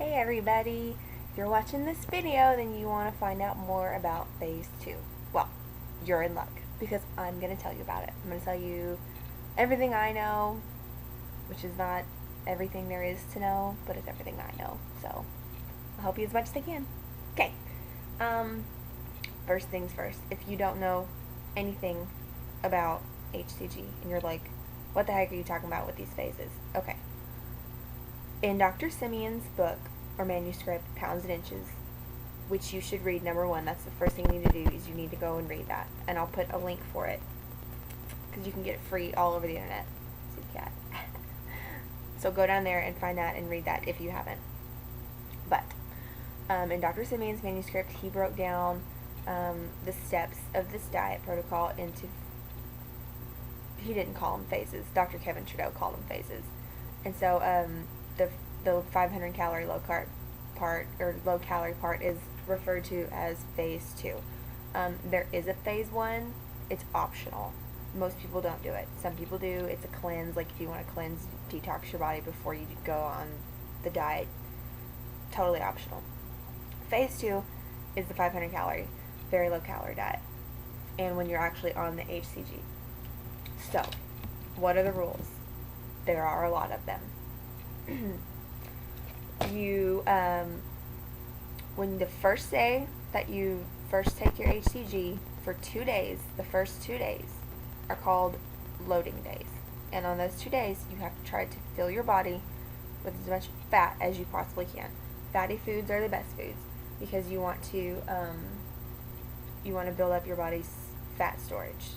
Hey everybody, if you're watching this video then you want to find out more about phase 2. Well, you're in luck because I'm going to tell you about it. I'm going to tell you everything I know, which is not everything there is to know, but it's everything I know. So, I'll help you as much as I can. Okay. First things first, if you don't know anything about HCG and you're like, what the heck are you talking about with these phases? Okay. In Dr. Simeon's book or manuscript, Pounds and Inches, which you should read, number one, that's the first thing you need to do is you need to go and read that. And I'll put a link for it because you can get it free all over the internet. So you can. So go down there and find that and read that if you haven't. But in Dr. Simeon's manuscript, he broke down the steps of this diet protocol into, he didn't call them phases. Dr. Kevin Trudeau called them phases. And so the 500 calorie low carb part or low calorie part is referred to as phase 2. There is a phase 1. It's optional. Most people don't do it. Some people do. It's a cleanse, like if you want to cleanse, detox your body before you go on the diet. Totally optional. Phase 2 is the 500 calorie, very low calorie diet. And when you're actually on the HCG. So, what are the rules? There are a lot of them. You, when the first day that you first take your HCG for 2 days, the first 2 days are called loading days. And on those 2 days, you have to try to fill your body with as much fat as you possibly can. Fatty foods are the best foods because you want to build up your body's fat storage.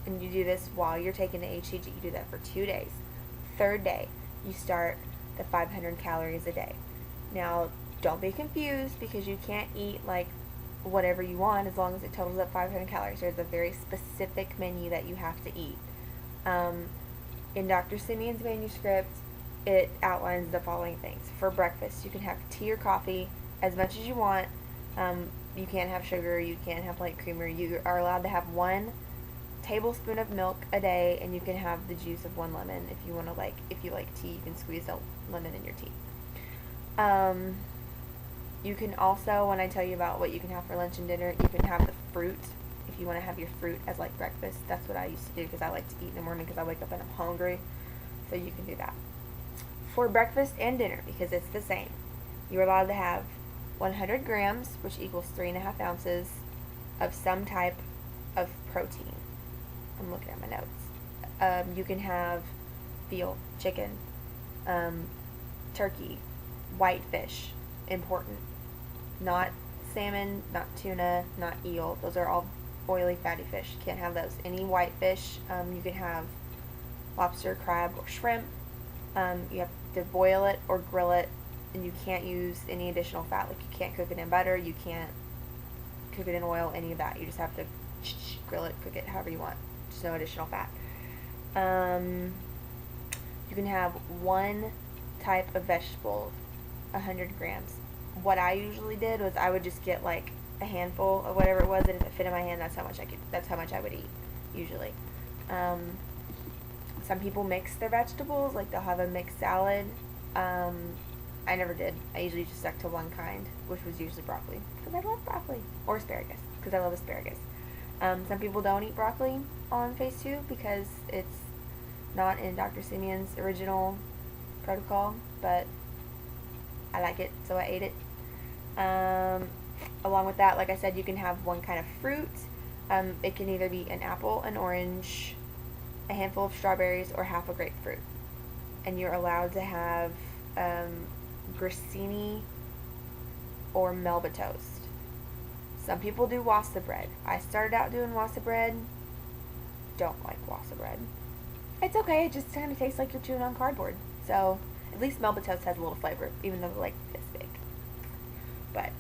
And you do this while you're taking the HCG. You do that for 2 days. Third day, you start the 500 calories a day. Now, don't be confused because you can't eat like whatever you want as long as it totals up 500 calories. There's a very specific menu that you have to eat. In Dr. Simeon's manuscript, it outlines the following things. For breakfast, you can have tea or coffee as much as you want. You can't have sugar, you can't have light creamer. You are allowed to have 1 tablespoon of milk a day, and you can have the juice of 1 lemon. If you want to if you like tea, you can squeeze a lemon in your tea. You can also, when I tell you about what you can have for lunch and dinner, you can have the fruit. If you want to have your fruit as like breakfast, that's what I used to do because I like to eat in the morning because I wake up and I'm hungry. So you can do that. For breakfast and dinner, because it's the same, you're allowed to have 100 grams, which equals 3.5 ounces, of some type of protein. I'm looking at my notes. You can have veal, chicken, turkey, white fish, important. Not salmon, not tuna, not eel. Those are all oily, fatty fish. Can't have those. Any white fish, you can have lobster, crab, or shrimp. You have to boil it or grill it, and you can't use any additional fat. Like you can't cook it in butter, you can't cook it in oil, any of that. You just have to grill it, cook it however you want. Just no additional fat. You can have 1 type of vegetable, 100 grams. What I usually did was I would just get like a handful of whatever it was, and if it fit in my hand, that's how much I would eat usually. Some people mix their vegetables, like they'll have a mixed salad. I never did. I usually just stuck to 1 kind, which was usually broccoli because I love broccoli, or asparagus because I love asparagus. Some people don't eat broccoli on phase 2 because it's not in Dr. Simeon's original protocol, but I like it, so I ate it. Along with that, like I said, you can have 1 kind of fruit. It can either be an apple, an orange, a handful of strawberries, or half a grapefruit. And you're allowed to have grissini or Melba toast. Some people do wassa bread. I started out doing wassa bread. Don't like wassa bread. It's okay, it just kind of tastes like you're chewing on cardboard. So, at least Melba toast has a little flavor, even though they're like this big. But,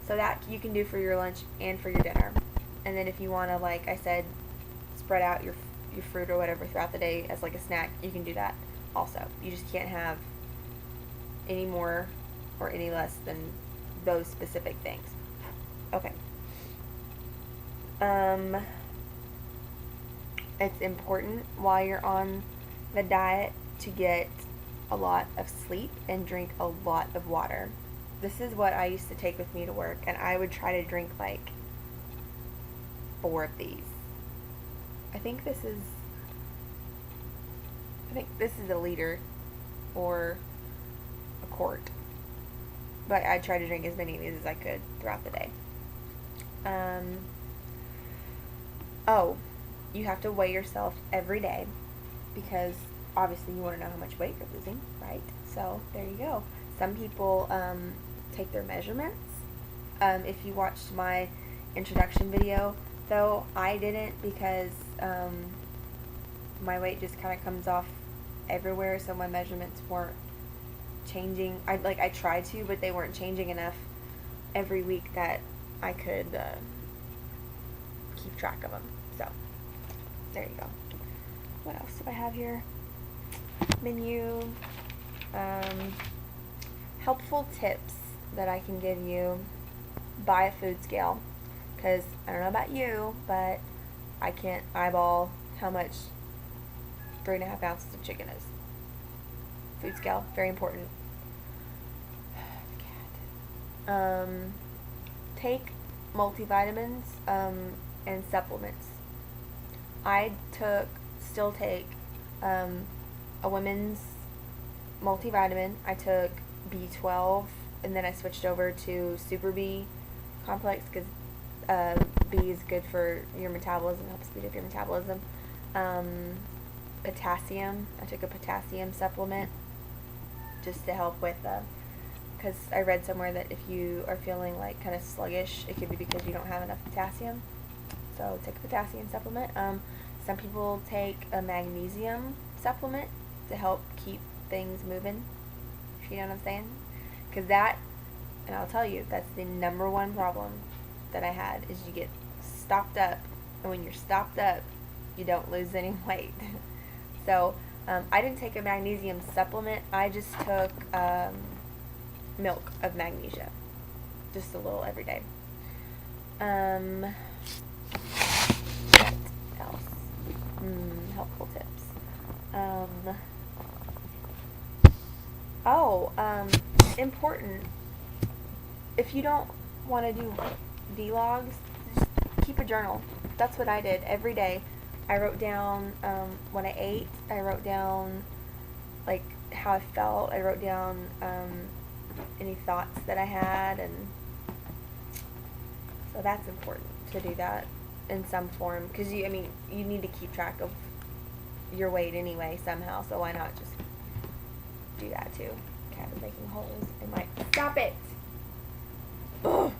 so that you can do for your lunch and for your dinner. And then if you want to, like I said, spread out your fruit or whatever throughout the day as like a snack, you can do that also. You just can't have any more or any less than those specific things. Okay. It's important while you're on the diet to get a lot of sleep and drink a lot of water. this is what I used to take with me to work, and I would try to drink like 4 of these. I think this is a liter or a quart, but I tried to drink as many of these as I could throughout the day. Oh, you have to weigh yourself every day, because obviously you want to know how much weight you're losing, right? So there you go. Some people take their measurements. If you watched my introduction video, though, I didn't, because my weight just kind of comes off everywhere, so my measurements weren't changing. I tried to, but they weren't changing enough every week that I could keep track of them. So there you go. What else do I have here? Menu. Helpful tips that I can give you. Buy a food scale, because I don't know about you, but I can't eyeball how much 3.5 ounces of chicken is. Food scale, very important. Take multivitamins and supplements. I still take a women's multivitamin. I took B12, and then I switched over to Super B complex, because B is good for your metabolism, helps speed up your metabolism. Potassium. I took a potassium supplement just to help with, because I read somewhere that if you are feeling like kind of sluggish, it could be because you don't have enough potassium. So take a potassium supplement. Some people take a magnesium supplement to help keep things moving, if you know what I'm saying. Because that, and I'll tell you, that's the number one problem that I had, is you get stopped up, and when you're stopped up, you don't lose any weight. So I didn't take a magnesium supplement. I just took milk of magnesia, just a little every day. What else? Helpful tips. Important. If you don't want to do vlogs, just keep a journal. That's what I did every day. I wrote down when I ate. I wrote down like how I felt. I wrote down any thoughts that I had, and so that's important to do that in some form, because you need to keep track of your weight anyway somehow. So why not just do that too? Cat is making holes in my. Stop it. Ugh.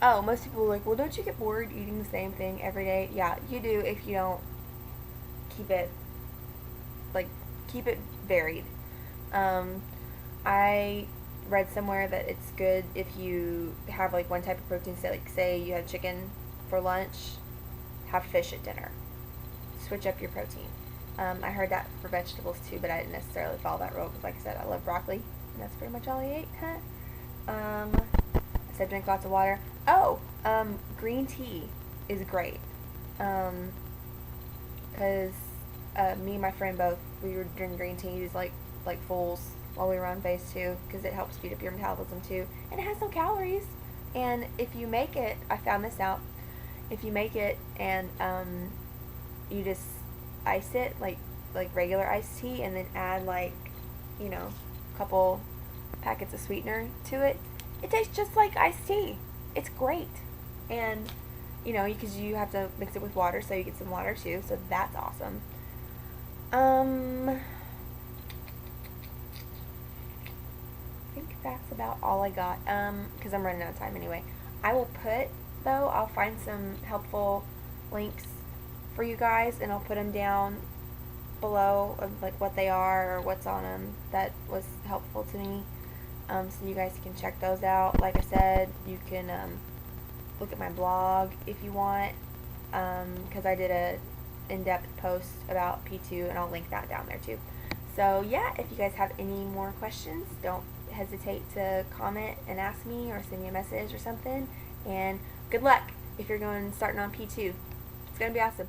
Oh, most people are like, well, don't you get bored eating the same thing every day? Yeah, you do if you don't keep it varied. I read somewhere that it's good if you have like one type of protein. Say you have chicken for lunch, have fish at dinner. Switch up your protein. I heard that for vegetables too, but I didn't necessarily follow that rule, because like I said, I love broccoli, and that's pretty much all I ate. I said drink lots of water. Green tea is great, because me and my friend we were drinking green teas like fools while we were on phase 2, because it helps speed up your metabolism too, and it has no calories. And if you make it, I found this out, if you make it and you just ice it like regular iced tea, and then add a couple packets of sweetener to it, it tastes just like iced tea. It's great. And because you have to mix it with water, so you get some water too, so that's awesome. I think that's about all I got, because I'm running out of time anyway. I'll find some helpful links for you guys, and I'll put them down below of like what they are or what's on them that was helpful to me, so you guys can check those out. Like I said, you can look at my blog if you want, because I did a in-depth post about P2, and I'll link that down there too. So yeah, if you guys have any more questions, don't hesitate to comment and ask me, or send me a message or something. And good luck if you're starting on P2. It's gonna be awesome.